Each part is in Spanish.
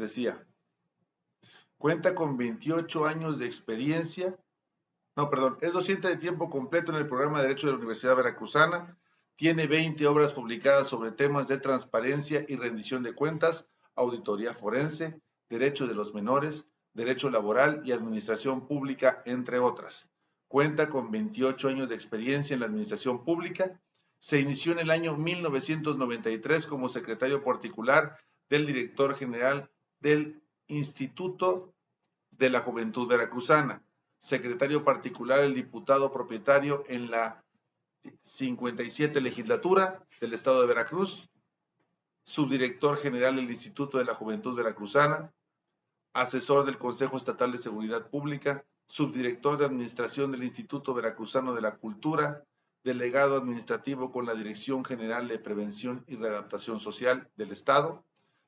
decía, cuenta con 28 años de experiencia, no, perdón, es docente de tiempo completo en el programa de Derecho de la Universidad Veracruzana, tiene 20 obras publicadas sobre temas de transparencia y rendición de cuentas, auditoría forense, derecho de los menores, derecho laboral y administración pública, entre otras. Cuenta con 28 años de experiencia en la administración pública. Se inició en el año 1993 como secretario particular del director general del Instituto de la Juventud Veracruzana, secretario particular el diputado propietario en la 57 legislatura del estado de Veracruz, subdirector general del Instituto de la Juventud Veracruzana, asesor del Consejo Estatal de Seguridad Pública, subdirector de administración del Instituto Veracruzano de la Cultura, delegado administrativo con la Dirección General de Prevención y Readaptación Social del Estado,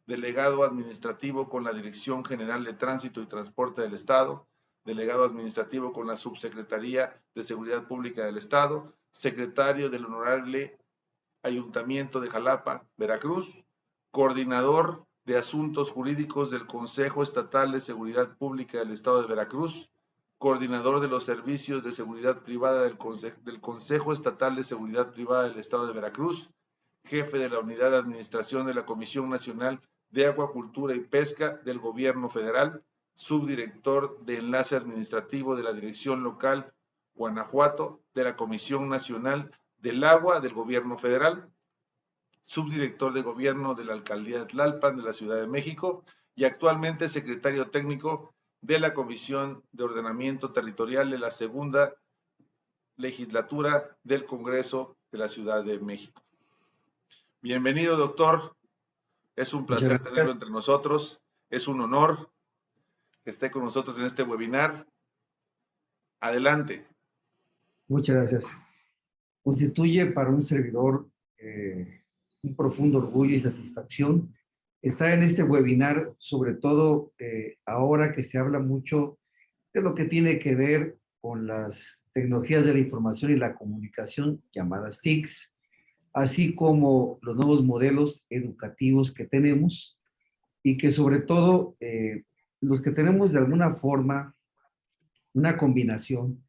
delegado administrativo con la Dirección General de Tránsito y Transporte del Estado, delegado administrativo con la Subsecretaría de Seguridad Pública del Estado, secretario del Honorable Ayuntamiento de Jalapa, Veracruz, coordinador de Asuntos Jurídicos del Consejo Estatal de Seguridad Pública del Estado de Veracruz, coordinador de los Servicios de Seguridad Privada del Consejo Estatal de Seguridad Privada del Estado de Veracruz, jefe de la Unidad de Administración de la Comisión Nacional de Acuacultura y Pesca del Gobierno Federal, subdirector de Enlace Administrativo de la Dirección Local Guanajuato de la Comisión Nacional del Agua del Gobierno Federal, subdirector de Gobierno de la Alcaldía de Tlalpan de la Ciudad de México y actualmente secretario técnico de la Comisión de Ordenamiento Territorial de la Segunda Legislatura del Congreso de la Ciudad de México. Bienvenido, doctor. Es un placer tenerlo entre nosotros. Es un honor que esté con nosotros en este webinar. Adelante. Muchas gracias. Constituye para un servidor un profundo orgullo y satisfacción estar en este webinar, sobre todo ahora que se habla mucho de lo que tiene que ver con las tecnologías de la información y la comunicación, llamadas TICs, así como los nuevos modelos educativos que tenemos y que sobre todo los que tenemos de alguna forma una combinación,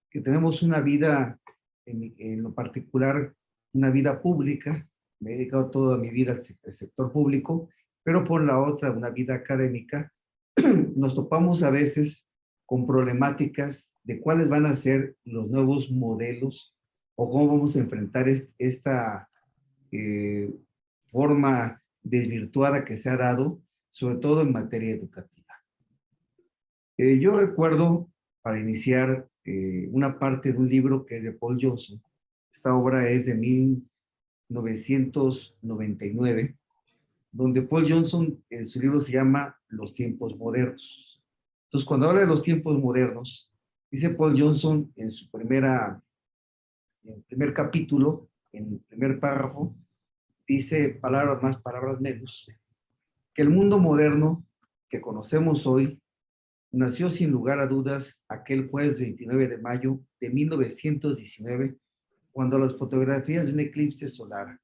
que tenemos una vida, en lo particular, una vida pública, me he dedicado toda mi vida al sector público, pero por la otra, una vida académica, nos topamos a veces con problemáticas de cuáles van a ser los nuevos modelos o cómo vamos a enfrentar esta forma desvirtuada que se ha dado, sobre todo en materia educativa. Yo recuerdo, para iniciar, una parte de un libro que es de Paul Johnson. Esta obra es de 1999, donde Paul Johnson, en su libro se llama Los tiempos modernos. Entonces, cuando habla de los tiempos modernos, dice Paul Johnson en su primer capítulo, en el primer párrafo, dice, palabras más, palabras menos, que el mundo moderno que conocemos hoy nació sin lugar a dudas aquel jueves 29 de mayo de 1919, cuando las fotografías de un eclipse solar,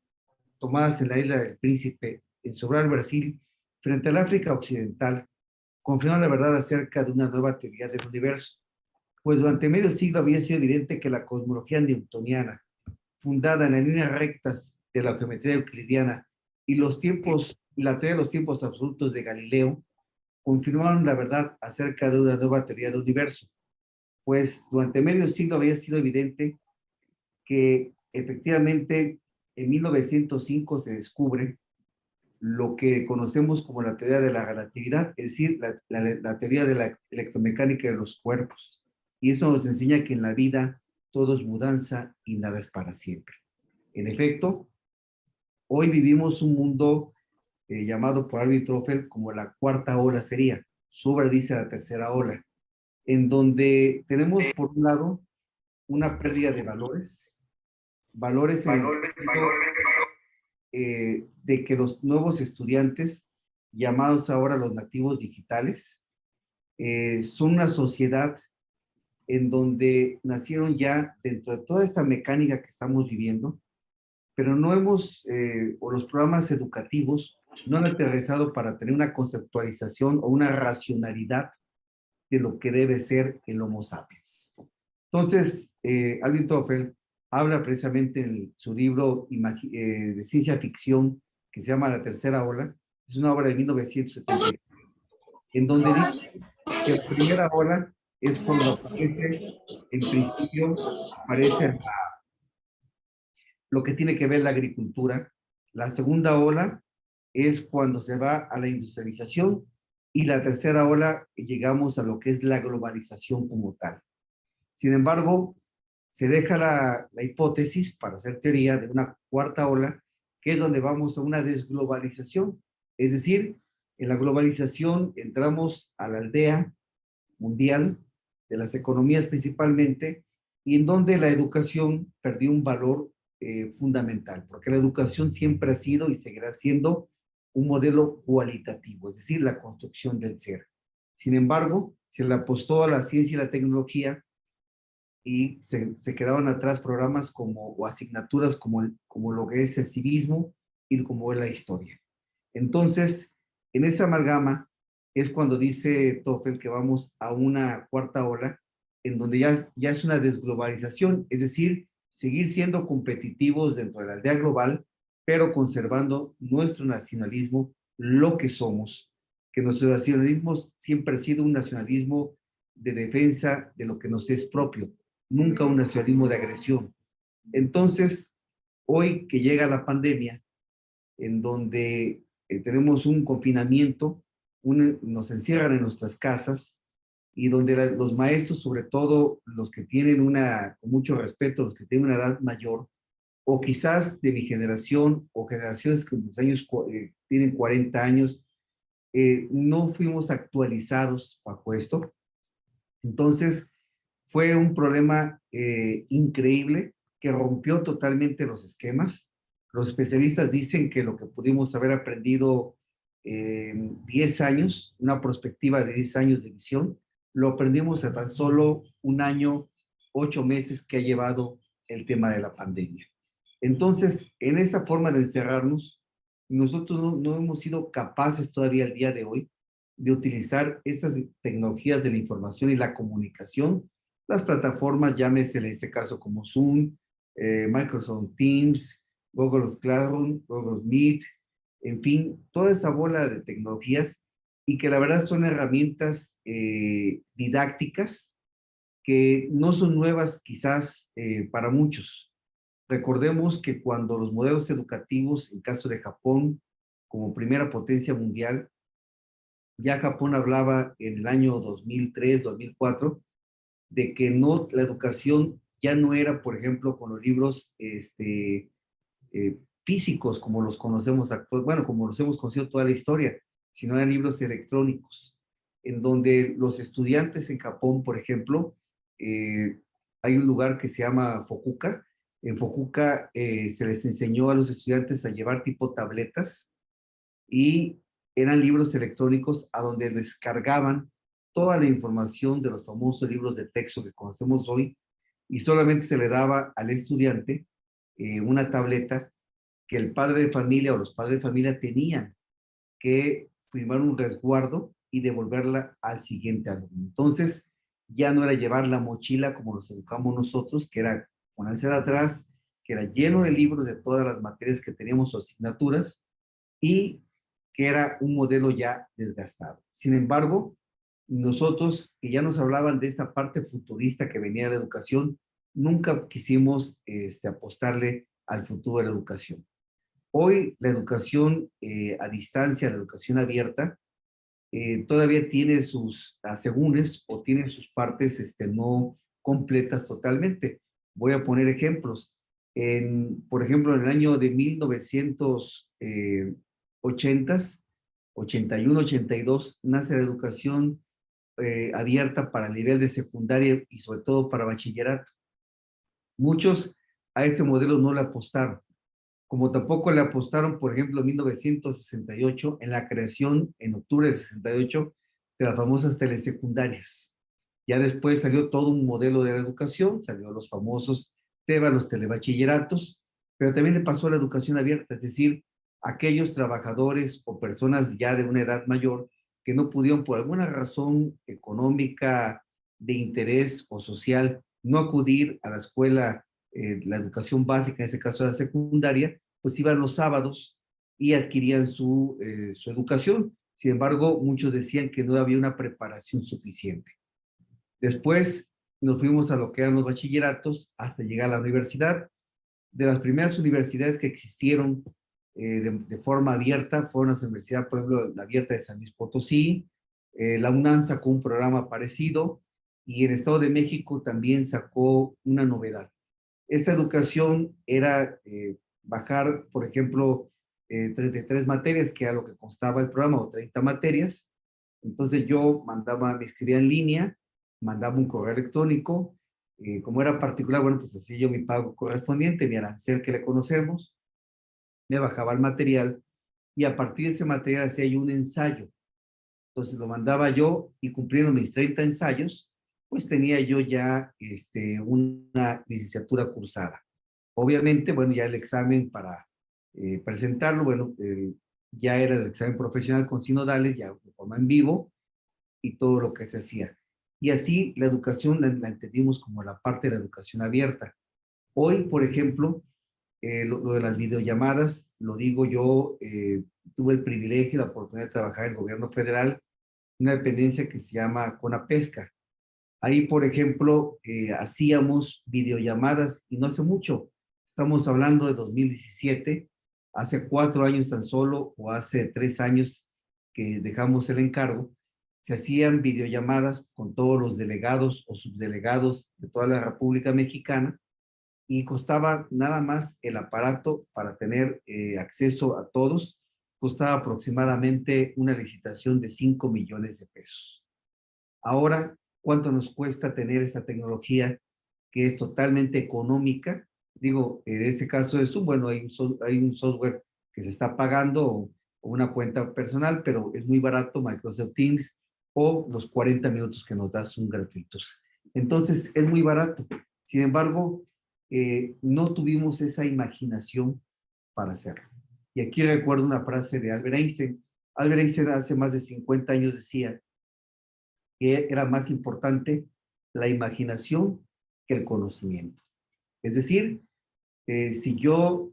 tomadas en la isla del Príncipe, en Sobral, Brasil, frente al África Occidental, confirmaron la verdad acerca de una nueva teoría del universo, pues durante medio siglo había sido evidente que la cosmología newtoniana, fundada en las líneas rectas de la geometría euclidiana y la teoría de los tiempos absolutos de Galileo, confirmaron la verdad acerca de una nueva teoría del universo, pues durante medio siglo había sido evidente que efectivamente en 1905 se descubre lo que conocemos como la teoría de la relatividad, es decir, la teoría de la electromecánica de los cuerpos. Y eso nos enseña que en la vida todo es mudanza y nada es para siempre. En efecto, hoy vivimos un mundo llamado por Alvin Toffel como la cuarta ola sería, su obra dice la tercera ola, en donde tenemos por un lado una pérdida de valores en el sentido de que los nuevos estudiantes, llamados ahora los nativos digitales, son una sociedad en donde nacieron ya dentro de toda esta mecánica que estamos viviendo, pero no hemos, o los programas educativos no han aterrizado para tener una conceptualización o una racionalidad de lo que debe ser el Homo sapiens. Entonces, Alvin Toffel habla precisamente en su libro de ciencia ficción que se llama La Tercera Ola, es una obra de 1970, en donde dice que la primera ola es cuando aparece, en principio, aparece lo que tiene que ver la agricultura. La segunda ola es cuando se va a la industrialización y la tercera ola llegamos a lo que es la globalización como tal. Sin embargo, se deja la hipótesis para hacer teoría de una cuarta ola, que es donde vamos a una desglobalización. Es decir, en la globalización entramos a la aldea mundial, de las economías principalmente, y en donde la educación perdió un valor fundamental, porque la educación siempre ha sido y seguirá siendo un modelo cualitativo, es decir, la construcción del ser. Sin embargo, se le apostó a la ciencia y la tecnología y se quedaron atrás programas como, o asignaturas como lo que es el civismo y como es la historia. Entonces, en esa amalgama es cuando dice Toffel que vamos a una cuarta ola, en donde ya es una desglobalización, es decir, seguir siendo competitivos dentro de la aldea global, pero conservando nuestro nacionalismo, lo que somos, que nuestro nacionalismo siempre ha sido un nacionalismo de defensa de lo que nos es propio, nunca un nacionalismo de agresión. Entonces, hoy que llega la pandemia, en donde tenemos un confinamiento, nos encierran en nuestras casas y donde los maestros, sobre todo los que tienen con mucho respeto, los que tienen una edad mayor, o quizás de mi generación o generaciones que los años tienen 40 años, no fuimos actualizados bajo esto. Entonces, fue un problema increíble que rompió totalmente los esquemas. Los especialistas dicen que lo que pudimos haber aprendido en 10 años, una perspectiva de 10 años de visión, lo aprendimos a tan solo un año, 8 meses que ha llevado el tema de la pandemia. Entonces, en esta forma de encerrarnos, nosotros no hemos sido capaces todavía al día de hoy de utilizar estas tecnologías de la información y la comunicación, las plataformas, llámese en este caso como Zoom, Microsoft Teams, Google Classroom, Google Meet, en fin, toda esta bola de tecnologías y que la verdad son herramientas didácticas que no son nuevas quizás para muchos. Recordemos que cuando los modelos educativos, en caso de Japón, como primera potencia mundial, ya Japón hablaba en el año 2003, 2004, de que no, la educación ya no era, por ejemplo, con los libros físicos como los conocemos actualmente, bueno, como los hemos conocido toda la historia, sino eran libros electrónicos, en donde los estudiantes en Japón, por ejemplo, hay un lugar que se llama Fukuoka. En Fukuoka se les enseñó a los estudiantes a llevar tipo tabletas y eran libros electrónicos a donde descargaban toda la información de los famosos libros de texto que conocemos hoy y solamente se le daba al estudiante una tableta que el padre de familia o los padres de familia tenían que firmar un resguardo y devolverla al siguiente alumno. Entonces, ya no era llevar la mochila como nos educamos nosotros, que era ponerse de atrás, que era lleno de libros de todas las materias que teníamos o asignaturas, y que era un modelo ya desgastado. Sin embargo, nosotros que ya nos hablaban de esta parte futurista que venía de la educación, nunca quisimos apostarle al futuro de la educación. Hoy la educación a distancia, la educación abierta, todavía tiene sus asegúnes o tiene sus partes no completas totalmente. Voy a poner ejemplos. Por ejemplo, en el año de 1980, 81, 82, nace la educación abierta para el nivel de secundaria y sobre todo para bachillerato. Muchos a este modelo no le apostaron, como tampoco le apostaron, por ejemplo, en 1968, en la creación, en octubre de 68, de las famosas telesecundarias. Ya después salió todo un modelo de la educación, salió los famosos TEBA, los telebachilleratos, pero también le pasó a la educación abierta, es decir, aquellos trabajadores o personas ya de una edad mayor que no pudieron por alguna razón económica, de interés o social, no acudir a la escuela, la educación básica, en este caso la secundaria, pues iban los sábados y adquirían su educación. Sin embargo, muchos decían que no había una preparación suficiente. Después nos fuimos a lo que eran los bachilleratos hasta llegar a la universidad. De las primeras universidades que existieron de forma abierta fueron las universidades, por ejemplo, la abierta de San Luis Potosí, la UNAM sacó un programa parecido y el Estado de México también sacó una novedad. Esta educación era bajar, por ejemplo, 33 materias, que era lo que constaba el programa, o 30 materias. Entonces yo me escribía en línea, mandaba un correo electrónico, como era particular, bueno, pues hacía yo mi pago correspondiente, mi arancel que le conocemos, me bajaba el material y a partir de ese material hacía yo un ensayo. Entonces lo mandaba yo y cumpliendo mis 30 ensayos, pues tenía yo ya una licenciatura cursada. Obviamente, bueno, ya el examen para presentarlo, bueno, ya era el examen profesional con sinodales, ya de forma en vivo y todo lo que se hacía. Y así la educación la entendimos como la parte de la educación abierta. Hoy, por ejemplo, lo de las videollamadas, lo digo yo, tuve el privilegio, la oportunidad de trabajar en el gobierno federal, una dependencia que se llama CONAPESCA. Ahí, por ejemplo, hacíamos videollamadas y no hace mucho, estamos hablando de 2017, hace 4 años tan solo o hace 3 años que dejamos el encargo, se hacían videollamadas con todos los delegados o subdelegados de toda la República Mexicana y costaba nada más el aparato para tener acceso a todos, costaba aproximadamente una licitación de 5 millones de pesos. Ahora, ¿cuánto nos cuesta tener esta tecnología que es totalmente económica? Digo, en este caso de Zoom, bueno, hay un software que se está pagando o una cuenta personal, pero es muy barato, Microsoft Teams, o los 40 minutos que nos da Zoom gratuitos. Entonces, es muy barato. Sin embargo, no tuvimos esa imaginación para hacerlo. Y aquí recuerdo una frase de Albert Einstein. Albert Einstein hace más de 50 años decía que era más importante la imaginación que el conocimiento. Es decir, si yo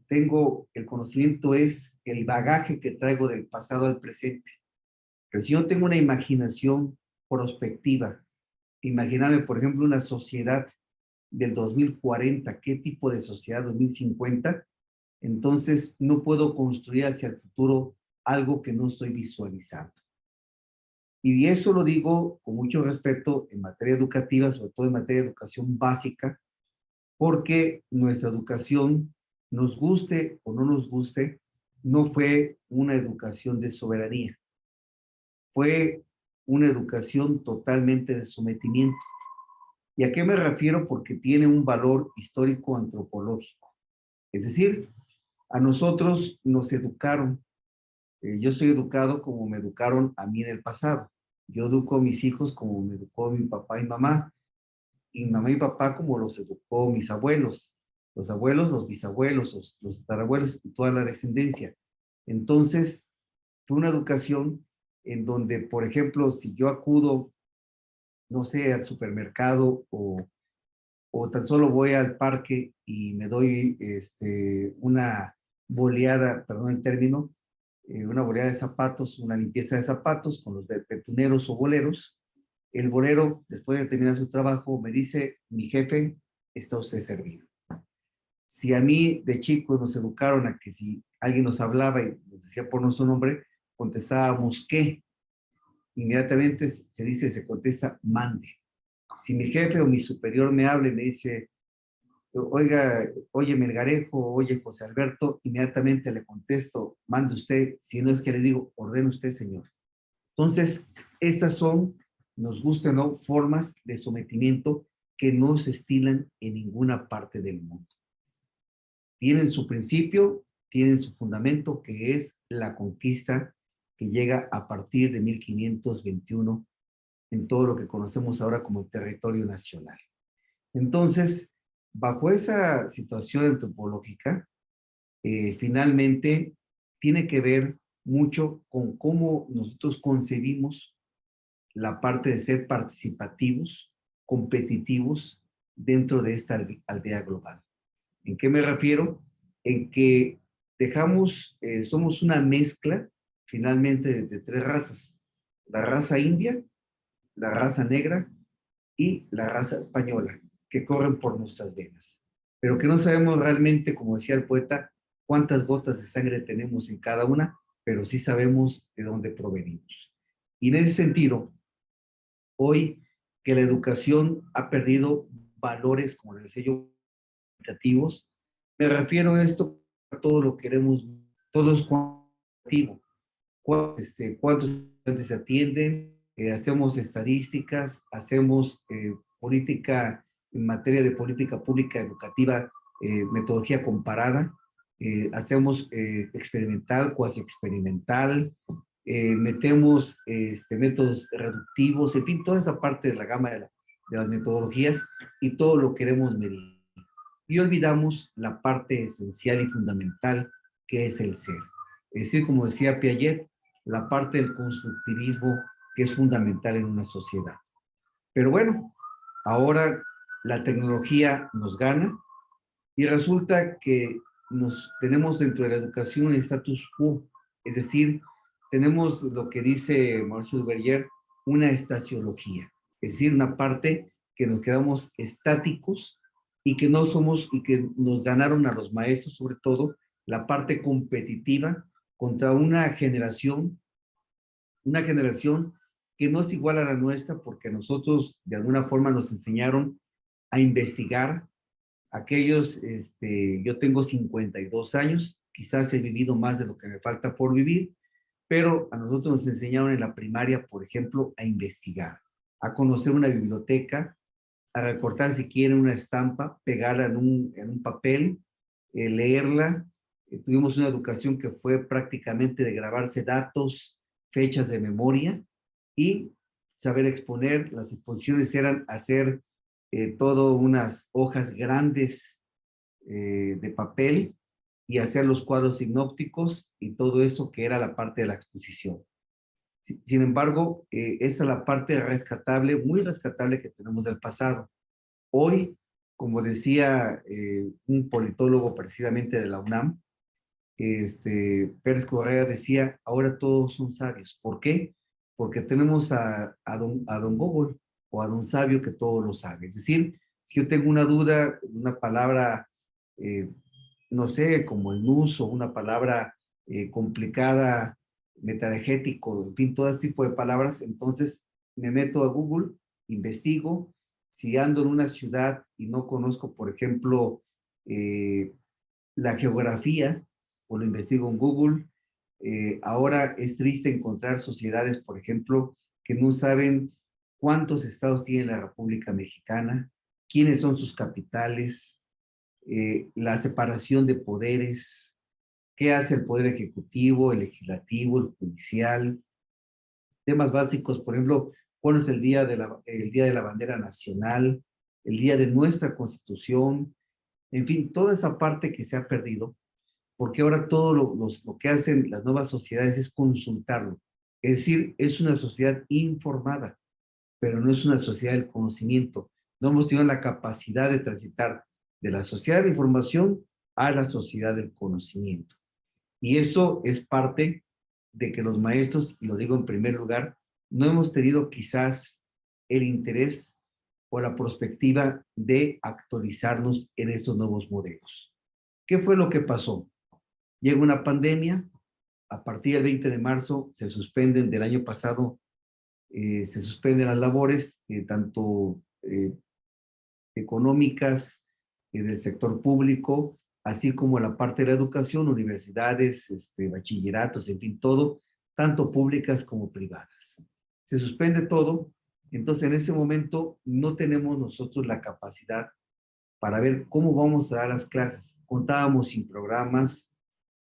tengo el conocimiento es el bagaje que traigo del pasado al presente, pero si yo tengo una imaginación prospectiva, imagíname, por ejemplo, una sociedad del 2040, ¿qué tipo de sociedad 2050? Entonces no puedo construir hacia el futuro algo que no estoy visualizando. Y eso lo digo con mucho respeto en materia educativa, sobre todo en materia de educación básica, porque nuestra educación, nos guste o no nos guste, no fue una educación de soberanía, fue una educación totalmente de sometimiento. ¿Y a qué me refiero? Porque tiene un valor histórico antropológico. Es decir, a nosotros nos educaron. Yo soy educado como me educaron a mí en el pasado. Yo educo a mis hijos como me educó mi papá y mamá. Y mamá y papá como los educó mis abuelos. Los abuelos, los bisabuelos, los tatarabuelos y toda la descendencia. Entonces, fue una educación en donde, por ejemplo, si yo acudo, no sé, al supermercado o tan solo voy al parque y me doy una boleada, perdón el término, una boleada de zapatos, una limpieza de zapatos con los betuneros o boleros. El bolero, después de terminar su trabajo, me dice, mi jefe, está usted servido. Si a mí de chicos nos educaron a que si alguien nos hablaba y nos decía por nuestro nombre, contestábamos ¿qué? Inmediatamente se dice, se contesta mande. Si mi jefe o mi superior me habla y me dice, oiga, oye Melgarejo, oye José Alberto, inmediatamente le contesto, mande usted, si no es que le digo, ordene usted, señor. Entonces, estas son, nos gusta o no, formas de sometimiento que no se estilan en ninguna parte del mundo. Tienen su principio, tienen su fundamento, que es la conquista que llega a partir de 1521 en todo lo que conocemos ahora como el territorio nacional. Entonces, bajo esa situación antropológica, finalmente tiene que ver mucho con cómo nosotros concebimos la parte de ser participativos, competitivos dentro de esta aldea global. ¿En qué me refiero? En que somos una mezcla finalmente de tres razas. La raza india, la raza negra y la raza española, que corren por nuestras venas. Pero que no sabemos realmente, como decía el poeta, cuántas gotas de sangre tenemos en cada una, pero sí sabemos de dónde provenimos. Y en ese sentido, hoy que la educación ha perdido valores, como les decía yo, cuantitativos, me refiero a esto, a todo lo que queremos, todo es cuantitativo. ¿Cuántos estudiantes se atienden? Hacemos estadísticas, hacemos política, en materia de política pública educativa, metodología comparada, hacemos experimental, cuasi experimental, metemos métodos reductivos, en fin, toda esa parte de la gama de las metodologías y todo lo queremos medir. Y olvidamos la parte esencial y fundamental que es el ser. Es decir, como decía Piaget, la parte del constructivismo que es fundamental en una sociedad. Pero bueno, ahora la tecnología nos gana y resulta que tenemos dentro de la educación el status quo, es decir, tenemos lo que dice Mauricio Duverger, una estaciología, es decir, una parte que nos quedamos estáticos y que no somos, y que nos ganaron a los maestros, sobre todo, la parte competitiva contra una generación que no es igual a la nuestra porque nosotros de alguna forma nos enseñaron a investigar. Yo tengo 52 años, quizás he vivido más de lo que me falta por vivir, pero a nosotros nos enseñaron en la primaria, por ejemplo, a investigar, a conocer una biblioteca, a recortar si quieren una estampa, pegarla en un papel, leerla. Tuvimos una educación que fue prácticamente de grabarse datos, fechas de memoria y saber exponer. Las exposiciones eran hacer todo unas hojas grandes de papel y hacer los cuadros sinópticos y todo eso que era la parte de la exposición. Sin embargo, esa es la parte rescatable, muy rescatable que tenemos del pasado. Hoy, como decía un politólogo precisamente de la UNAM, Pérez Correa decía, ahora todos son sabios. ¿Por qué? Porque tenemos a don Google o a don sabio que todo lo sabe. Es decir, si yo tengo una duda, una palabra, eh, no sé, como el uso, una palabra complicada, metadegético, en fin, todo este tipo de palabras, entonces me meto a Google, investigo. Si ando en una ciudad y no conozco, por ejemplo, la geografía, o lo investigo en Google. Ahora es triste encontrar sociedades, por ejemplo, que no saben cuántos estados tiene la República Mexicana, quiénes son sus capitales, la separación de poderes, qué hace el poder ejecutivo, el legislativo, el judicial, temas básicos, por ejemplo, cuándo es el día de la bandera nacional, el día de nuestra constitución, en fin, toda esa parte que se ha perdido porque ahora todo lo que hacen las nuevas sociedades es consultarlo. Es decir, es una sociedad informada, pero no es una sociedad del conocimiento. No hemos tenido la capacidad de transitar de la sociedad de información a la sociedad del conocimiento. Y eso es parte de que los maestros, y lo digo en primer lugar, no hemos tenido quizás el interés o la perspectiva de actualizarnos en estos nuevos modelos. ¿Qué fue lo que pasó? Llega una pandemia, a partir del 20 de marzo se suspenden del año pasado, se suspenden las labores, tanto económicas, del sector público, así como la parte de la educación, universidades, bachilleratos, en fin, todo, tanto públicas como privadas. Se suspende todo, entonces en ese momento no tenemos nosotros la capacidad para ver cómo vamos a dar las clases. Contábamos sin programas,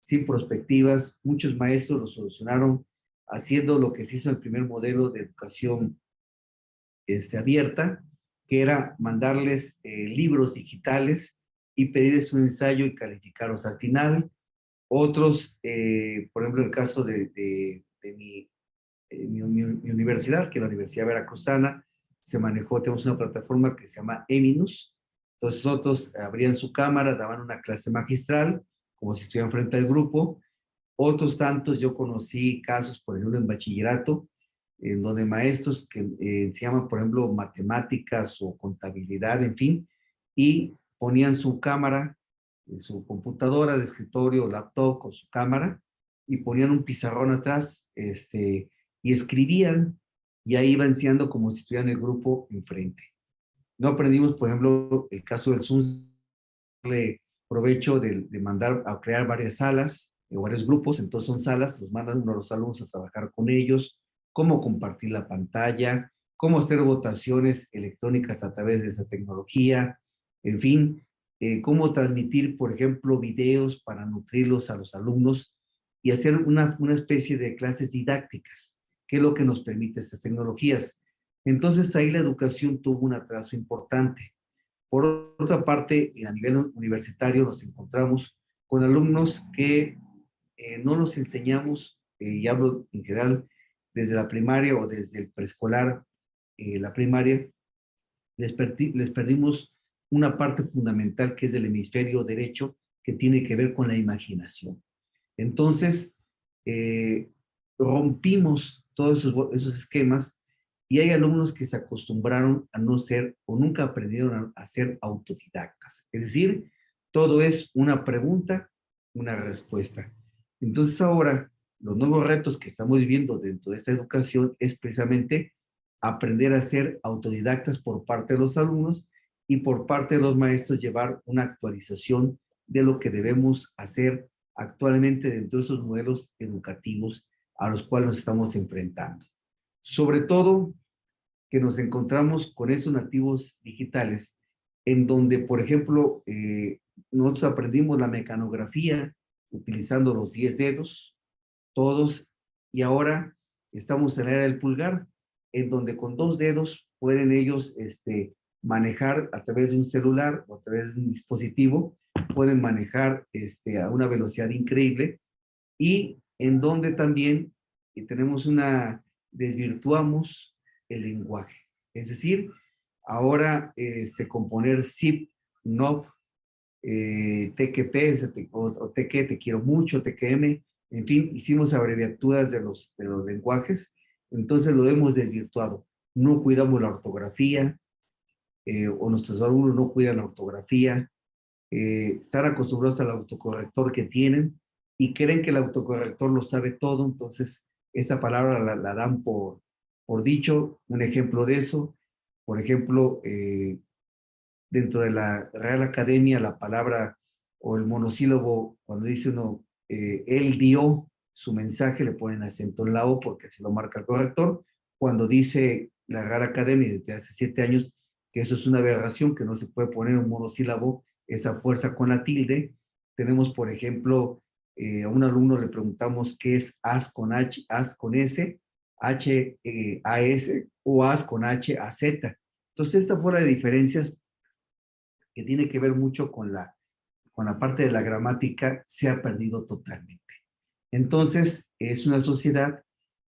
sin perspectivas. Muchos maestros lo solucionaron haciendo lo que se hizo en el primer modelo de educación abierta, que era mandarles libros digitales y pedirles un ensayo y calificarlos al final. Otros, por ejemplo, el caso de mi universidad, que es la Universidad Veracruzana, se manejó, tenemos una plataforma que se llama Eminus. Entonces, otros abrían su cámara, daban una clase magistral, como si estuvieran frente al grupo. Otros tantos, yo conocí casos, por ejemplo, en bachillerato, en donde maestros que enseñaban, por ejemplo, matemáticas o contabilidad, en fin, y ponían su cámara, su computadora de escritorio, laptop con su cámara, y ponían un pizarrón atrás, y escribían, y ahí iban enseñando como si estuvieran el grupo enfrente. No aprendimos, por ejemplo, el caso del Zoom, darle provecho de mandar a crear varias salas, varios grupos, entonces son salas, los mandan uno a los alumnos a trabajar con ellos, cómo compartir la pantalla, cómo hacer votaciones electrónicas a través de esa tecnología, en fin, cómo transmitir, por ejemplo, videos para nutrirlos a los alumnos y hacer una especie de clases didácticas, que es lo que nos permite estas tecnologías. Entonces ahí la educación tuvo un atraso importante. Por otra parte, a nivel universitario nos encontramos con alumnos que no los enseñamos, y hablo en general desde la primaria o desde el preescolar, la primaria, les perdimos una parte fundamental que es del hemisferio derecho, que tiene que ver con la imaginación. Entonces, eh, rompimos todos esos esquemas y hay alumnos que se acostumbraron a no ser o nunca aprendieron a ser autodidactas. Es decir, todo es una pregunta, una respuesta. Entonces ahora, los nuevos retos que estamos viviendo dentro de esta educación es precisamente aprender a ser autodidactas por parte de los alumnos y por parte de los maestros llevar una actualización de lo que debemos hacer actualmente dentro de esos modelos educativos a los cuales nos estamos enfrentando. Sobre todo que nos encontramos con esos nativos digitales, en donde, por ejemplo, nosotros aprendimos la mecanografía utilizando los 10 dedos, todos, y ahora estamos en la era del pulgar, en donde con 2 dedos pueden ellos manejar a través de un celular o a través de un dispositivo, pueden manejar a una velocidad increíble y en donde también tenemos desvirtuamos el lenguaje. Es decir, ahora componer zip, nop, TQP o TQ, te quiero mucho, TQM, en fin, hicimos abreviaturas de los lenguajes, entonces lo hemos desvirtuado. No cuidamos la ortografía, o nuestros alumnos no cuidan la ortografía, están acostumbrados al autocorrector que tienen y creen que el autocorrector lo sabe todo, entonces esa palabra la dan por dicho. Un ejemplo de eso, por ejemplo, dentro de la Real Academia, la palabra o el monosílabo, cuando dice uno, él dio su mensaje, le ponen acento en la O porque así lo marca el corrector. Cuando dice la Real Academia desde hace 7 años que eso es una aberración, que no se puede poner un monosílabo, esa fuerza con la tilde. Tenemos, por ejemplo, a un alumno le preguntamos qué es as con H, as con S, H, A, S o as con H, A, Z. Entonces, esta fuera de diferencias que tiene que ver mucho con la parte de la gramática, se ha perdido totalmente. Entonces, es una sociedad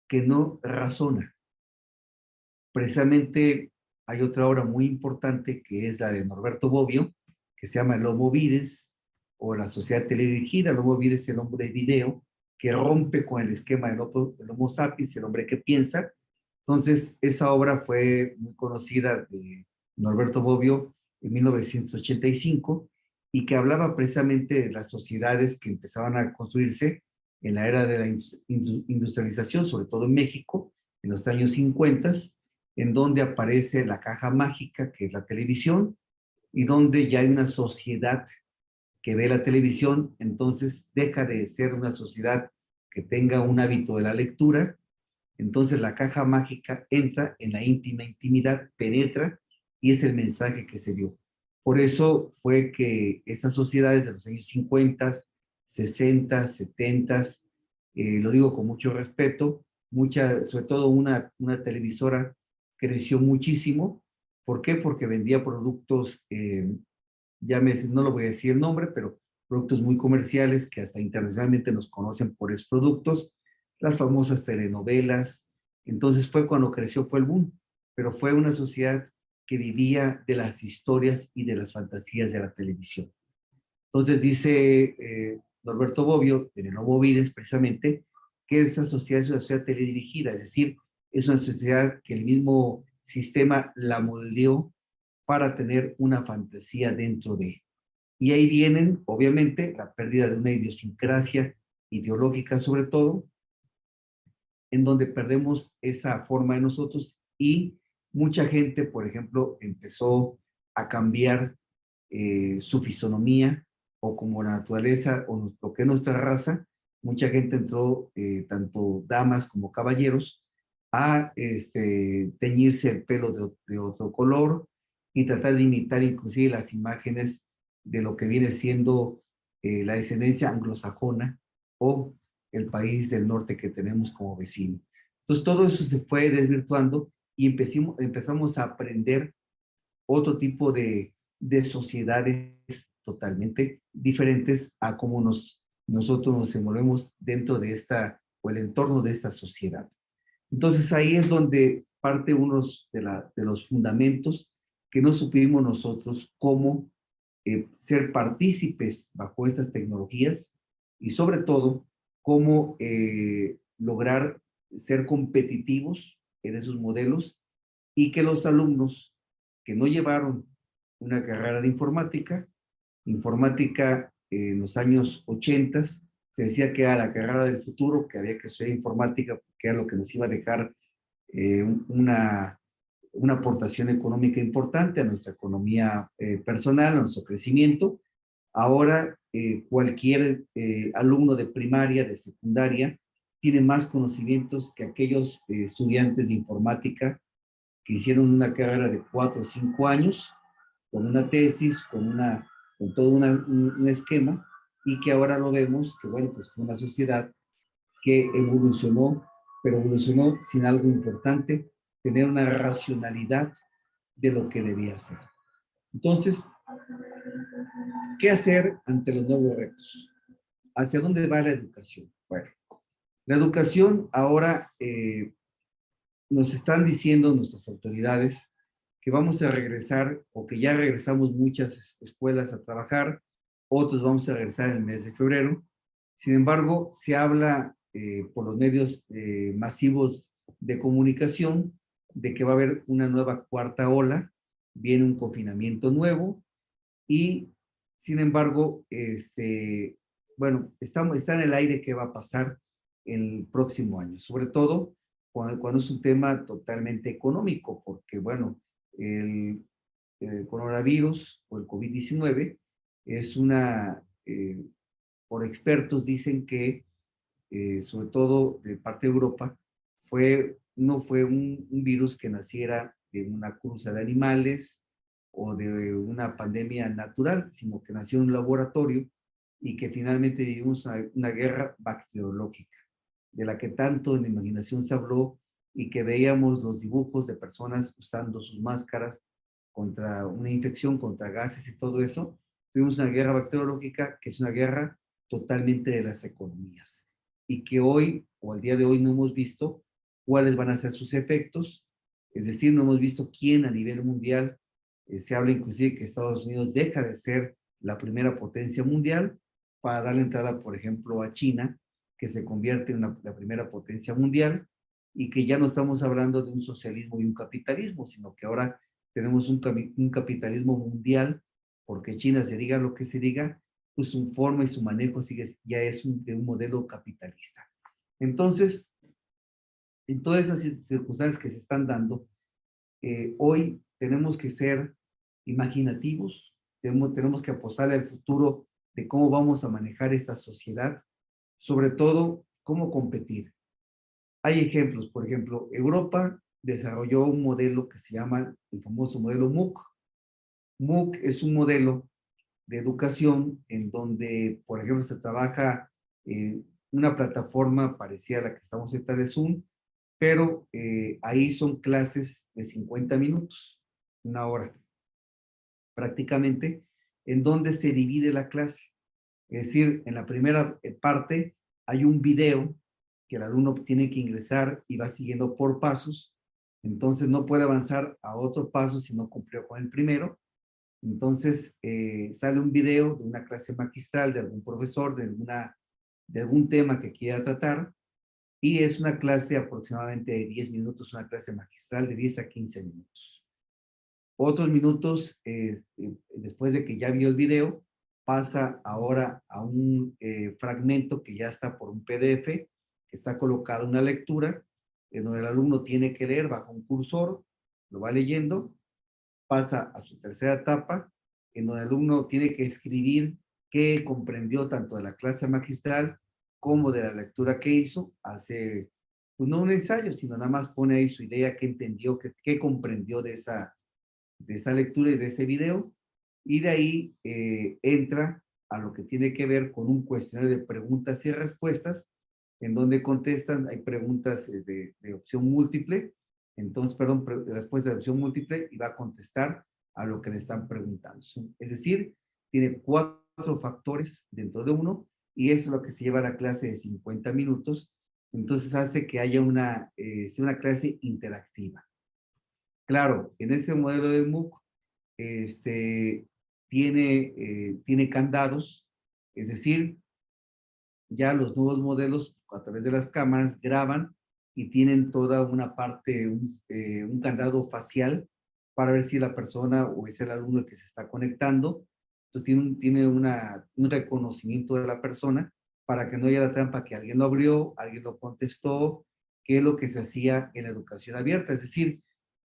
que no razona. Precisamente hay otra obra muy importante que es la de Norberto Bobbio, que se llama El Homo Vides, o La Sociedad Teledirigida. El Homo Vides es el hombre de video, que rompe con el esquema del Homo sapiens, el hombre que piensa. Entonces, esa obra fue muy conocida de Norberto Bobbio en 1985 y que hablaba precisamente de las sociedades que empezaban a construirse en la era de la industrialización, sobre todo en México, en los años 50, en donde aparece la caja mágica, que es la televisión, y donde ya hay una sociedad que ve la televisión, entonces deja de ser una sociedad que tenga un hábito de la lectura, entonces la caja mágica entra en la íntima intimidad, penetra, y es el mensaje que se dio. Por eso fue que esas sociedades de los años 50, 60, 70, lo digo con mucho respeto, sobre todo una televisora creció muchísimo. ¿Por qué? Porque vendía productos, no lo voy a decir el nombre, pero productos muy comerciales que hasta internacionalmente nos conocen por esos productos, las famosas telenovelas. Entonces fue cuando creció, fue el boom, pero fue una sociedad que vivía de las historias y de las fantasías de la televisión. Entonces dice Norberto Bobbio, de Lenovo Videns, precisamente, que esta sociedad es una sociedad teledirigida, es decir, es una sociedad que el mismo sistema la moldeó para tener una fantasía dentro de. Y ahí vienen, obviamente, la pérdida de una idiosincrasia ideológica sobre todo, en donde perdemos esa forma de nosotros y mucha gente, por ejemplo, empezó a cambiar su fisonomía o como la naturaleza o lo que es nuestra raza. Mucha gente entró, tanto damas como caballeros, a teñirse el pelo de otro color y tratar de imitar inclusive las imágenes de lo que viene siendo la descendencia anglosajona o el país del norte que tenemos como vecino. Entonces todo eso se fue desvirtuando y empezamos a aprender otro tipo de sociedades totalmente diferentes a cómo nosotros nos envolvemos dentro de esta o el entorno de esta sociedad. Entonces ahí es donde parte uno de los fundamentos que no supimos nosotros cómo ser partícipes bajo estas tecnologías y sobre todo cómo lograr ser competitivos en esos modelos y que los alumnos que no llevaron una carrera de informática, en los años 80 se decía que era la carrera del futuro, que había que estudiar informática porque era lo que nos iba a dejar eh, una, una aportación económica importante a nuestra economía personal, a nuestro crecimiento. Ahora cualquier alumno de primaria, de secundaria, tiene más conocimientos que aquellos estudiantes de informática que hicieron una carrera de 4 o 5 años, con una tesis, con todo un esquema, y que ahora lo vemos que, bueno, pues fue una sociedad que evolucionó, pero evolucionó sin algo importante, tener una racionalidad de lo que debía hacer. Entonces, ¿qué hacer ante los nuevos retos? ¿Hacia dónde va la educación? Bueno, la educación ahora nos están diciendo nuestras autoridades que vamos a regresar o que ya regresamos muchas escuelas a trabajar, otros vamos a regresar en el mes de febrero. Sin embargo, se habla por los medios masivos de comunicación de que va a haber una nueva cuarta ola, viene un confinamiento nuevo y, sin embargo, bueno, está en el aire qué va a pasar el próximo año, sobre todo cuando es un tema totalmente económico, porque, bueno, el, el coronavirus o el COVID-19 es por expertos dicen que, sobre todo de parte de Europa, no fue un virus que naciera de una cruza de animales o de una pandemia natural, sino que nació en un laboratorio y que finalmente vivimos una guerra bacteriológica, de la que tanto en la imaginación se habló y que veíamos los dibujos de personas usando sus máscaras contra una infección, contra gases y todo eso. Tuvimos una guerra bacteriológica que es una guerra totalmente de las economías y que hoy o al día de hoy no hemos visto cuáles van a ser sus efectos, es decir, no hemos visto quién a nivel mundial, se habla inclusive que Estados Unidos deja de ser la primera potencia mundial para darle entrada, por ejemplo, a China, que se convierte en la primera potencia mundial y que ya no estamos hablando de un socialismo y un capitalismo, sino que ahora tenemos un capitalismo mundial, porque China, se diga lo que se diga, pues su forma y su manejo ya es de un modelo capitalista. Entonces, en todas esas circunstancias que se están dando, hoy tenemos que ser imaginativos, tenemos que apostar al futuro de cómo vamos a manejar esta sociedad, sobre todo cómo competir. Hay ejemplos, por ejemplo, Europa desarrolló un modelo que se llama el famoso modelo MOOC. MOOC es un modelo de educación en donde, por ejemplo, se trabaja una plataforma parecida a la que estamos ahorita de Zoom, pero ahí son clases de 50 minutos, una hora, prácticamente, en donde se divide la clase. Es decir, en la primera parte hay un video que el alumno tiene que ingresar y va siguiendo por pasos. Entonces no puede avanzar a otro paso si no cumplió con el primero. Entonces sale un video de una clase magistral de algún profesor, de algún tema que quiera tratar, y es una clase aproximadamente de 10 minutos, una clase magistral de 10 a 15 minutos. Otros minutos, después de que ya vio el video, pasa ahora a un fragmento que ya está por un PDF, que está colocado en una lectura, en donde el alumno tiene que leer bajo un cursor, lo va leyendo, pasa a su tercera etapa, en donde el alumno tiene que escribir qué comprendió tanto de la clase magistral como de la lectura que hizo. Hace, pues no un ensayo, sino nada más pone ahí su idea, qué entendió, qué comprendió de esa lectura y de ese video, y de ahí entra a lo que tiene que ver con un cuestionario de preguntas y respuestas, en donde contestan, hay preguntas de opción múltiple, entonces, perdón, respuesta de opción múltiple, y va a contestar a lo que le están preguntando. Es decir, tiene 4 factores dentro de uno, y eso es lo que se lleva a la clase de 50 minutos, entonces hace que haya sea una clase interactiva. Claro, en ese modelo de MOOC tiene candados, es decir, ya los nuevos modelos a través de las cámaras graban y tienen toda una parte, un candado facial para ver si la persona o es el alumno el que se está conectando. Entonces tiene un reconocimiento de la persona para que no haya la trampa que alguien lo abrió, alguien lo contestó, que es lo que se hacía en la educación abierta. Es decir,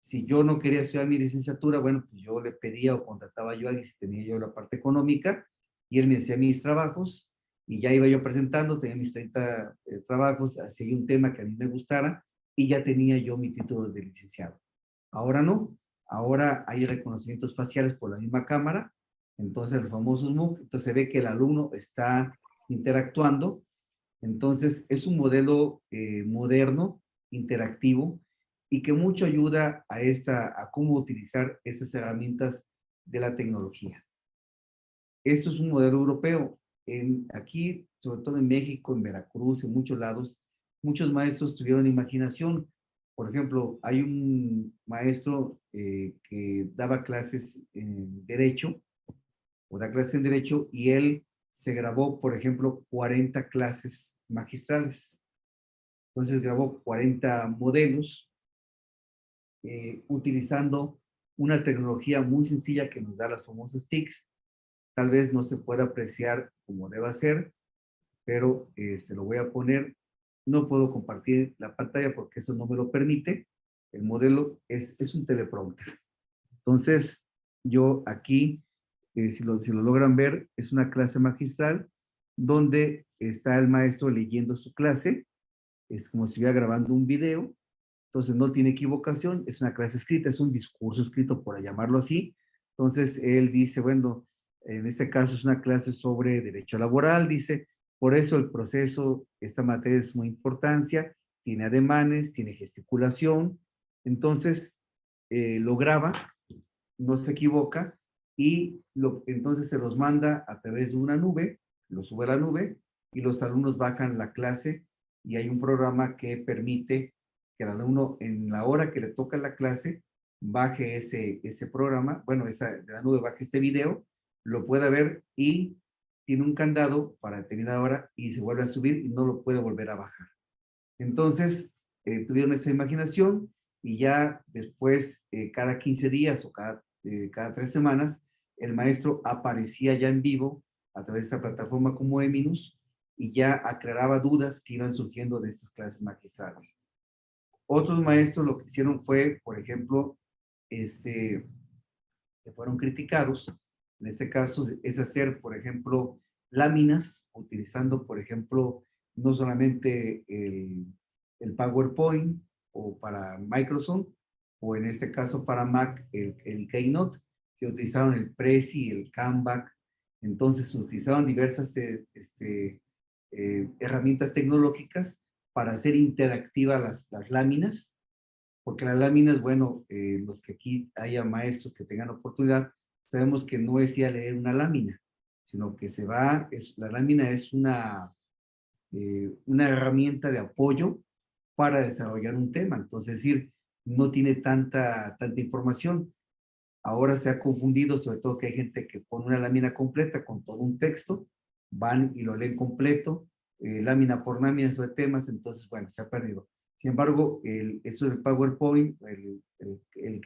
si yo no quería estudiar mi licenciatura, bueno, pues yo le pedía o contrataba yo a alguien si tenía yo la parte económica y él me hacía mis trabajos y ya iba yo presentando, tenía mis 30 trabajos, hacía un tema que a mí me gustara y ya tenía yo mi título de licenciado. Ahora no, ahora hay reconocimientos faciales por la misma cámara, entonces los famosos MOOC, entonces se ve que el alumno está interactuando, entonces es un modelo moderno, interactivo, y que mucho ayuda a cómo utilizar estas herramientas de la tecnología. Esto es un modelo europeo. Aquí, sobre todo en México, en Veracruz, en muchos lados, muchos maestros tuvieron imaginación. Por ejemplo, hay un maestro que daba clases en Derecho, o da clases en Derecho, y él se grabó, por ejemplo, 40 clases magistrales. Entonces grabó 40 modelos utilizando una tecnología muy sencilla que nos da las famosas TICs. Tal vez no se pueda apreciar como deba ser, pero lo voy a poner. No puedo compartir la pantalla porque eso no me lo permite. El modelo es un teleprompter. Entonces, yo aquí, si lo logran ver, es una clase magistral donde está el maestro leyendo su clase. Es como si estuviera grabando un video. Entonces, no tiene equivocación. Es una clase escrita, es un discurso escrito, por llamarlo así. Entonces, él dice, bueno, en este caso es una clase sobre derecho laboral, dice, por eso el proceso, esta materia es muy importancia, tiene ademanes, tiene gesticulación, entonces lo graba, no se equivoca, y entonces se los manda a través de una nube, lo sube a la nube, y los alumnos bajan la clase, y hay un programa que permite que el alumno en la hora que le toca la clase, baje ese programa, bueno, de la nube baje este video, lo pueda ver y tiene un candado para determinada hora y se vuelve a subir y no lo puede volver a bajar. Entonces, tuvieron esa imaginación y ya después, cada 15 días o cada 3 semanas, el maestro aparecía ya en vivo a través de esta plataforma como Eminus y ya aclaraba dudas que iban surgiendo de estas clases magistrales. Otros maestros lo que hicieron fue, por ejemplo, que fueron criticados, en este caso es hacer, por ejemplo, láminas, utilizando, por ejemplo, no solamente el PowerPoint o para Microsoft, o en este caso para Mac, el Keynote, se utilizaron el Prezi, el Canva, entonces se utilizaron diversas herramientas tecnológicas para hacer interactivas las láminas, porque las láminas, bueno, los que aquí haya maestros que tengan oportunidad, sabemos que no es ya leer una lámina, sino que la lámina es una herramienta de apoyo para desarrollar un tema. Entonces, es decir, no tiene tanta información. Ahora se ha confundido, sobre todo que hay gente que pone una lámina completa con todo un texto, van y lo leen completo, lámina por lámina sobre temas, entonces, bueno, se ha perdido. Sin embargo, eso del PowerPoint, el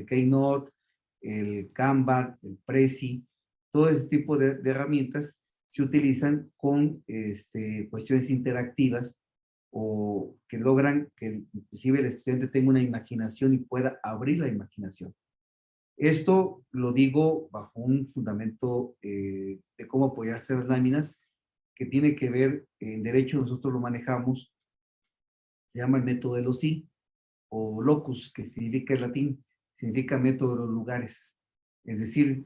Keynote, el Canva, el Prezi, todo ese tipo de herramientas se utilizan con cuestiones interactivas o que logran que inclusive el estudiante tenga una imaginación y pueda abrir la imaginación. Esto lo digo bajo un fundamento de cómo apoyarse las láminas, que tiene que ver, en derecho nosotros lo manejamos, se llama el método de los sí, o locus, que significa en latín, significa método de los lugares. Es decir,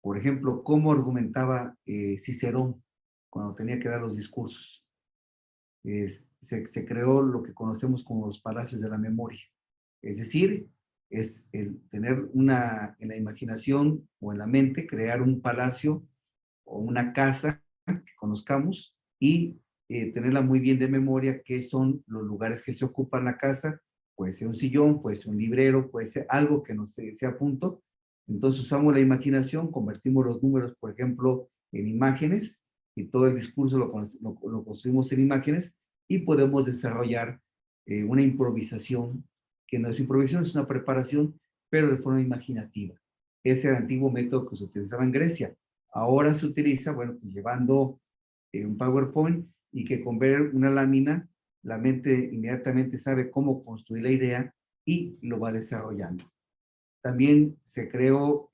por ejemplo, cómo argumentaba Cicerón cuando tenía que dar los discursos. Se creó lo que conocemos como los palacios de la memoria. Es decir, es el tener en la imaginación o en la mente, crear un palacio o una casa que conozcamos y tenerla muy bien de memoria, qué son los lugares que se ocupan la casa. Puede ser un sillón, puede ser un librero, puede ser algo que no sea a punto. Entonces usamos la imaginación, convertimos los números, por ejemplo, en imágenes y todo el discurso lo construimos en imágenes y podemos desarrollar una improvisación, que no es improvisación, es una preparación, pero de forma imaginativa. Ese es el antiguo método que se utilizaba en Grecia. Ahora se utiliza, bueno, pues llevando un PowerPoint y que con ver una lámina, la mente inmediatamente sabe cómo construir la idea y lo va desarrollando. También se creó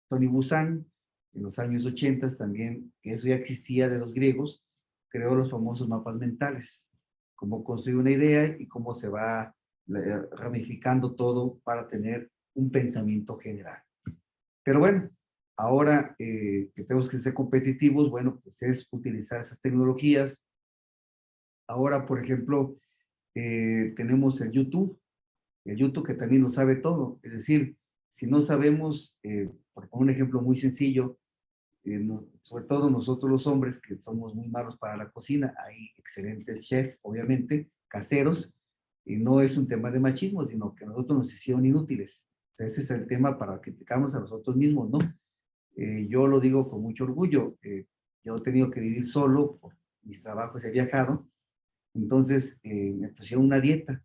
Tony Buzan en los años 80, también, que eso ya existía de los griegos, creó los famosos mapas mentales, cómo construir una idea y cómo se va ramificando todo para tener un pensamiento general. Pero bueno, ahora que tenemos que ser competitivos, bueno, pues es utilizar esas tecnologías. Ahora, por ejemplo, tenemos el YouTube que también lo sabe todo. Es decir, si no sabemos, por poner un ejemplo muy sencillo, sobre todo nosotros los hombres que somos muy malos para la cocina, hay excelentes chefs, obviamente, caseros, y no es un tema de machismo, sino que nosotros nos hicieron inútiles. O sea, ese es el tema para criticarnos a nosotros mismos, ¿no? Yo lo digo con mucho orgullo. Yo he tenido que vivir solo por mis trabajos, he viajado, entonces me pusieron una dieta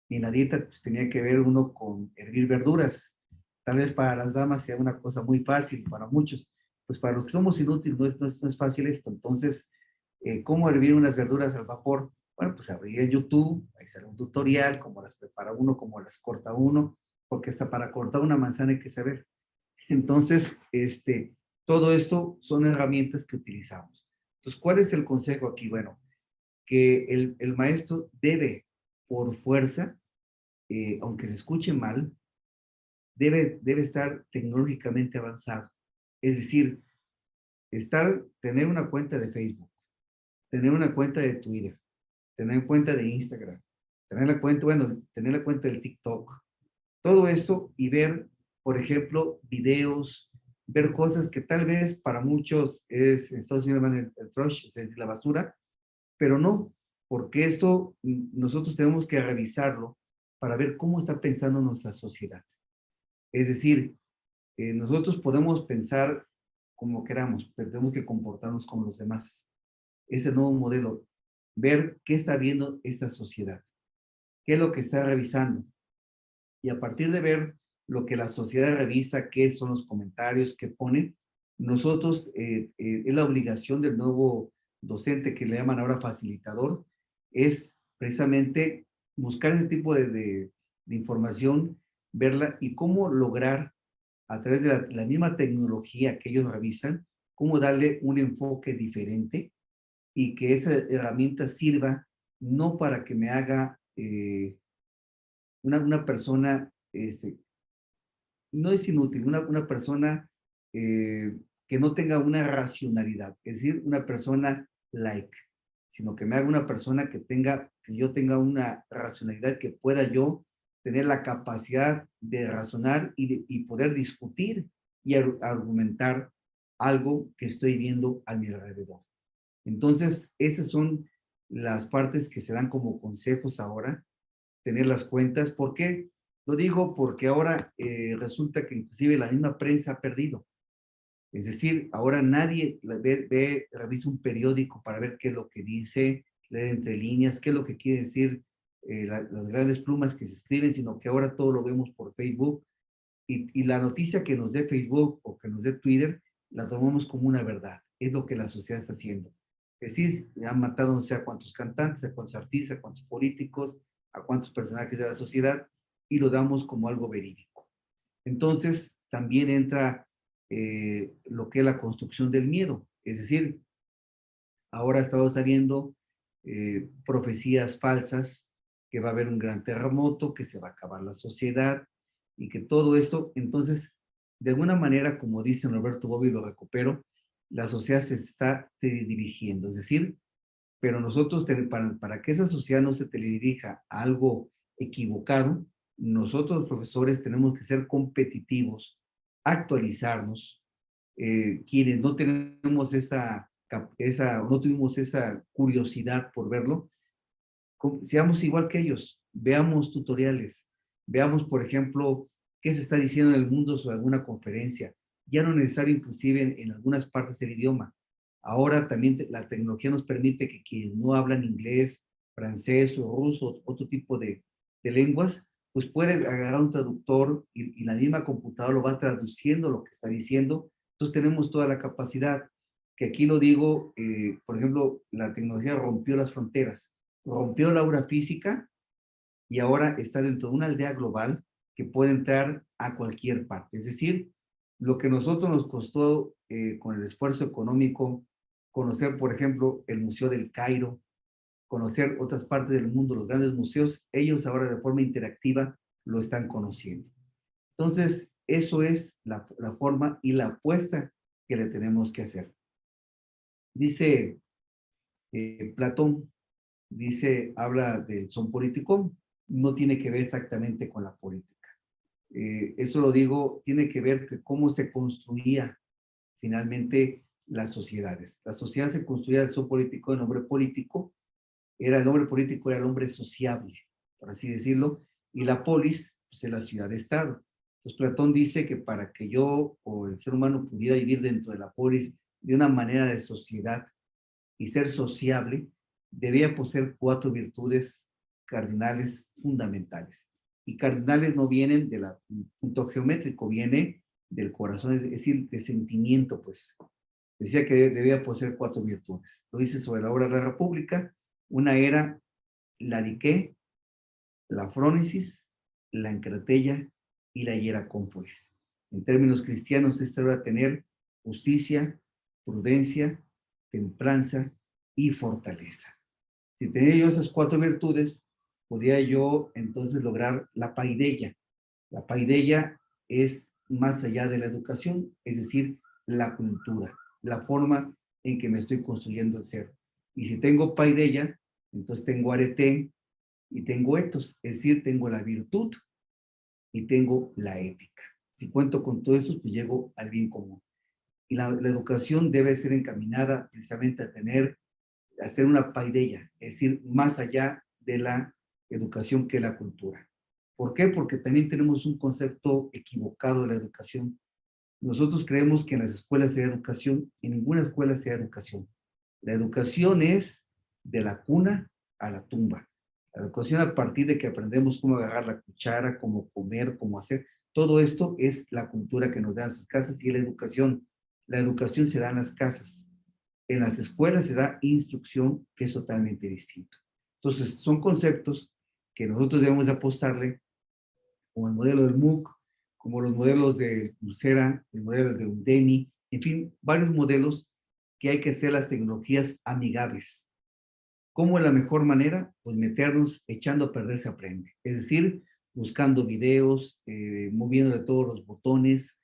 y en la dieta pues, tenía que ver uno con hervir verduras. Tal vez para las damas sea una cosa muy fácil, para muchos, pues para los que somos inútiles no es fácil esto. Entonces, ¿cómo hervir unas verduras al vapor? Bueno, pues abrí en YouTube, ahí sale un tutorial, cómo las prepara uno, cómo las corta uno, porque hasta para cortar una manzana hay que saber. Entonces, todo esto son herramientas que utilizamos. Entonces, ¿cuál es el consejo aquí? Bueno, que el maestro debe, por fuerza, aunque se escuche mal, debe estar tecnológicamente avanzado. Es decir, tener una cuenta de Facebook, tener una cuenta de Twitter, tener una cuenta de Instagram, tener la cuenta del TikTok, todo esto y ver, por ejemplo, videos, ver cosas que tal vez para muchos en Estados Unidos llaman el trash, es decir, la basura, pero no, porque esto nosotros tenemos que revisarlo para ver cómo está pensando nuestra sociedad. Es decir, nosotros podemos pensar como queramos, pero tenemos que comportarnos como los demás. Ese nuevo modelo, ver qué está viendo esta sociedad, qué es lo que está revisando. Y a partir de ver lo que la sociedad revisa, qué son los comentarios que pone, nosotros, es la obligación del nuevo docente que le llaman ahora facilitador, es precisamente buscar ese tipo de información, verla y cómo lograr a través de la misma tecnología que ellos revisan, cómo darle un enfoque diferente y que esa herramienta sirva no para que me haga una persona, no es inútil, una persona que no tenga una racionalidad, es decir, una persona like, sino que me haga una persona que yo tenga una racionalidad, que pueda yo tener la capacidad de razonar y poder discutir y argumentar algo que estoy viendo a mi alrededor. Entonces, esas son las partes que se dan como consejos ahora, tener las cuentas. ¿Por qué? Lo digo porque ahora resulta que inclusive la misma prensa ha perdido. Es decir, ahora nadie revisa un periódico para ver qué es lo que dice, leer entre líneas, qué es lo que quiere decir las grandes plumas que se escriben, sino que ahora todo lo vemos por Facebook y la noticia que nos dé Facebook o que nos dé Twitter la tomamos como una verdad. Es lo que la sociedad está haciendo. Es decir, han matado no sé a cuántos cantantes, a cuántos artistas, a cuántos políticos, a cuántos personajes de la sociedad y lo damos como algo verídico. Entonces, también entra lo que es la construcción del miedo. Es decir, ahora ha estado saliendo profecías falsas, que va a haber un gran terremoto, que se va a acabar la sociedad y que todo esto, entonces, de alguna manera, como dice Roberto Bobby, lo recupero, la sociedad se está dirigiendo. Es decir, pero nosotros, para que esa sociedad no se teledirija a algo equivocado, nosotros los profesores tenemos que ser competitivos, actualizarnos, quienes no tenemos no tuvimos esa curiosidad por verlo, seamos igual que ellos, veamos tutoriales, veamos, por ejemplo, qué se está diciendo en el mundo sobre alguna conferencia, ya no es necesario inclusive en algunas partes del idioma. Ahora también la tecnología nos permite que quienes no hablan inglés, francés o ruso, otro tipo de lenguas, pues puede agarrar un traductor y la misma computadora lo va traduciendo lo que está diciendo. Entonces tenemos toda la capacidad, que aquí lo digo, por ejemplo, la tecnología rompió las fronteras, rompió la aura física y ahora está dentro de una aldea global que puede entrar a cualquier parte. Es decir, lo que nosotros nos costó con el esfuerzo económico, conocer, por ejemplo, el Museo del Cairo, conocer otras partes del mundo, los grandes museos, ellos ahora de forma interactiva lo están conociendo. Entonces, eso es la forma y la apuesta que le tenemos que hacer. Dice Platón, habla del son político, no tiene que ver exactamente con la política. Eso lo digo, tiene que ver con cómo se construía finalmente las sociedades. La sociedad se construía el son político, el hombre político, el hombre político era el hombre sociable, por así decirlo, y la polis, pues es la ciudad-estado. Entonces Platón dice que para que yo o el ser humano pudiera vivir dentro de la polis de una manera de sociedad y ser sociable, debía poseer 4 virtudes cardinales fundamentales. Y cardinales no vienen del punto geométrico, viene del corazón, es decir, de sentimiento, pues. Decía que debía poseer 4 virtudes. Lo dice sobre la obra de la República. Una era la diqué, la frónesis, la encratella y la hieracómpolis. En términos cristianos, esta era tener justicia, prudencia, templanza y fortaleza. Si tenía yo esas 4 virtudes, podía yo entonces lograr la paideia. La paideia es más allá de la educación, es decir, la cultura, la forma en que me estoy construyendo el ser. Y si tengo paideia, entonces tengo arete y tengo ethos, es decir, tengo la virtud y tengo la ética. Si cuento con todo eso, pues llego al bien común. Y la educación debe ser encaminada precisamente a hacer una paideia, es decir, más allá de la educación que la cultura. ¿Por qué? Porque también tenemos un concepto equivocado de la educación. Nosotros creemos que en las escuelas se da educación, en ninguna escuela se da educación. La educación es de la cuna a la tumba. La educación a partir de que aprendemos cómo agarrar la cuchara, cómo comer, cómo hacer. Todo esto es la cultura que nos dan las casas y la educación. La educación se da en las casas. En las escuelas se da instrucción, que es totalmente distinto. Entonces, son conceptos que nosotros debemos de apostarle, como el modelo del MOOC, como los modelos de Coursera, el modelo de Udemy, en fin, varios modelos que hay que hacer las tecnologías amigables. ¿Cómo es la mejor manera? Pues meternos, echando a perder se aprende. Es decir, buscando videos, moviéndole todos los botones,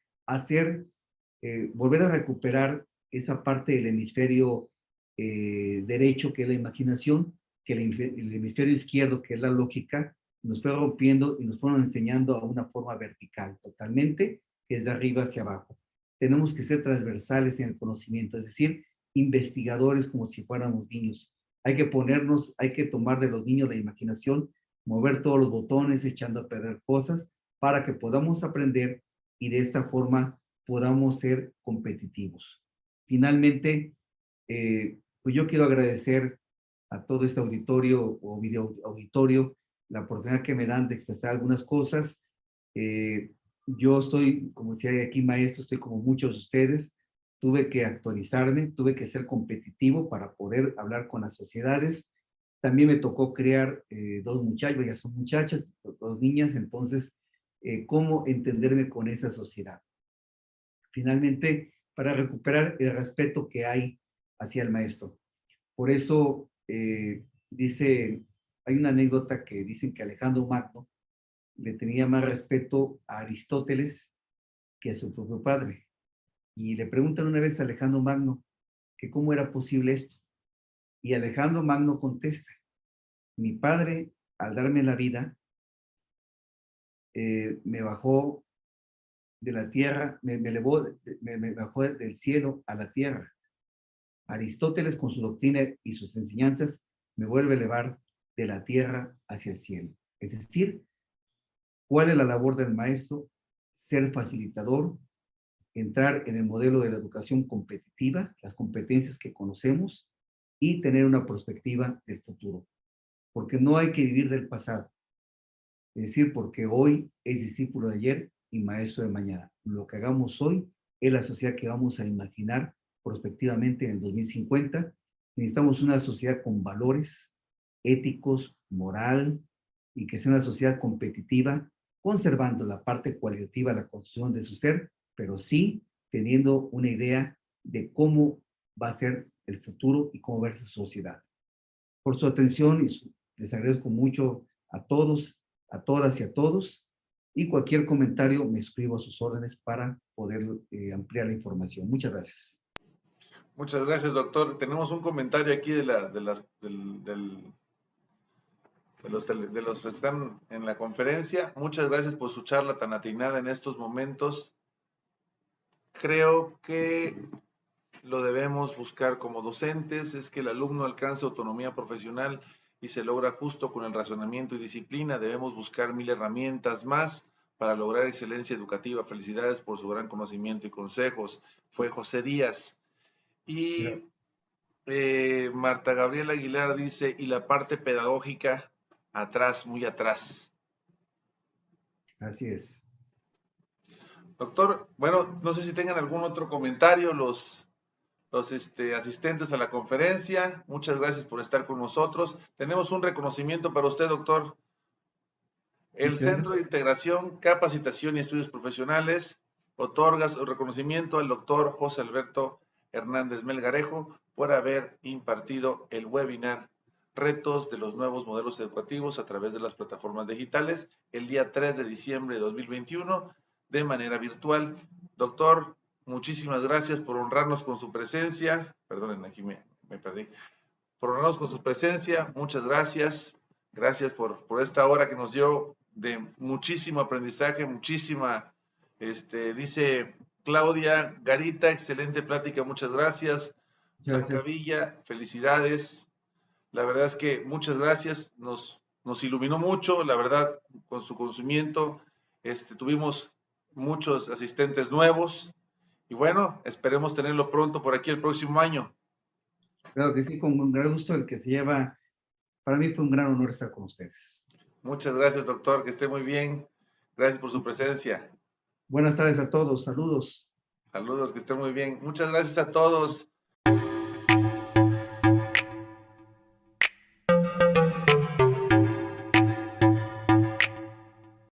volver a recuperar esa parte del hemisferio derecho, que es la imaginación, que el hemisferio izquierdo, que es la lógica, nos fue rompiendo y nos fueron enseñando a una forma vertical totalmente, que es de arriba hacia abajo. tenemos que ser transversales en el conocimiento, es decir, investigadores como si fuéramos niños. Hay que ponernos, hay que tomar de los niños la imaginación, mover todos los botones, echando a perder cosas, para que podamos aprender y de esta forma podamos ser competitivos. Finalmente, pues yo quiero agradecer a todo este auditorio o video auditorio la oportunidad que me dan de expresar algunas cosas. Yo estoy, como decía aquí maestro, estoy como muchos de ustedes, tuve que actualizarme, tuve que ser competitivo para poder hablar con las sociedades. También me tocó crear dos muchachos, ya son muchachas, dos niñas, entonces, ¿cómo entenderme con esa sociedad? Finalmente, para recuperar el respeto que hay hacia el maestro. Por eso, hay una anécdota que dicen que Alejandro Magno le tenía más respeto a Aristóteles que a su propio padre. Y le preguntan una vez a Alejandro Magno que cómo era posible esto. Y Alejandro Magno contesta, mi padre, al darme la vida, me bajó de la tierra, me elevó, me bajó del cielo a la tierra. Aristóteles, con su doctrina y sus enseñanzas, me vuelve a elevar de la tierra hacia el cielo. Es decir, ¿cuál es la labor del maestro? Ser facilitador, entrar en el modelo de la educación competitiva, las competencias que conocemos, y tener una perspectiva del futuro. Porque no hay que vivir del pasado. Es decir, porque hoy es discípulo de ayer y maestro de mañana. Lo que hagamos hoy es la sociedad que vamos a imaginar prospectivamente en el 2050. Necesitamos una sociedad con valores éticos, moral, y que sea una sociedad competitiva, conservando la parte cualitativa de la construcción de su ser, pero sí teniendo una idea de cómo va a ser el futuro y cómo va a ser su sociedad. Por su atención y les agradezco mucho a todos, a todas y a todos, y cualquier comentario me escribo a sus órdenes para poder ampliar la información. Muchas gracias. Muchas gracias, doctor. Tenemos un comentario aquí de los que están en la conferencia. Muchas gracias por su charla tan atinada en estos momentos. Creo que lo debemos buscar como docentes, es que el alumno alcance autonomía profesional y se logra justo con el razonamiento y disciplina. Debemos buscar 1000 herramientas más para lograr excelencia educativa. Felicidades por su gran conocimiento y consejos. Fue José Díaz. Y Marta Gabriela Aguilar dice, y la parte pedagógica atrás, muy atrás. Así es. Doctor, bueno, no sé si tengan algún otro comentario los asistentes a la conferencia. Muchas gracias por estar con nosotros. Tenemos un reconocimiento para usted, doctor. El Centro de Integración, Capacitación y Estudios Profesionales otorga su reconocimiento al doctor José Alberto Hernández Melgarejo por haber impartido el webinar Retos de los nuevos modelos educativos a través de las plataformas digitales el día 3 de diciembre de 2021 de manera virtual. Doctor, muchísimas gracias por honrarnos con su presencia. Perdonen, aquí me perdí. Por honrarnos con su presencia, muchas gracias. Gracias por esta hora que nos dio de muchísimo aprendizaje, muchísima, dice Claudia Garita, excelente plática, muchas gracias. Blanca Villa, felicidades. La verdad es que muchas gracias, nos iluminó mucho, la verdad, con su conocimiento. Tuvimos muchos asistentes nuevos y bueno, esperemos tenerlo pronto por aquí el próximo año. Claro que sí, con un gran gusto el que se lleva. Para mí fue un gran honor estar con ustedes. Muchas gracias, doctor, que esté muy bien. Gracias por su presencia. Buenas tardes a todos, saludos. Saludos, que esté muy bien. Muchas gracias a todos.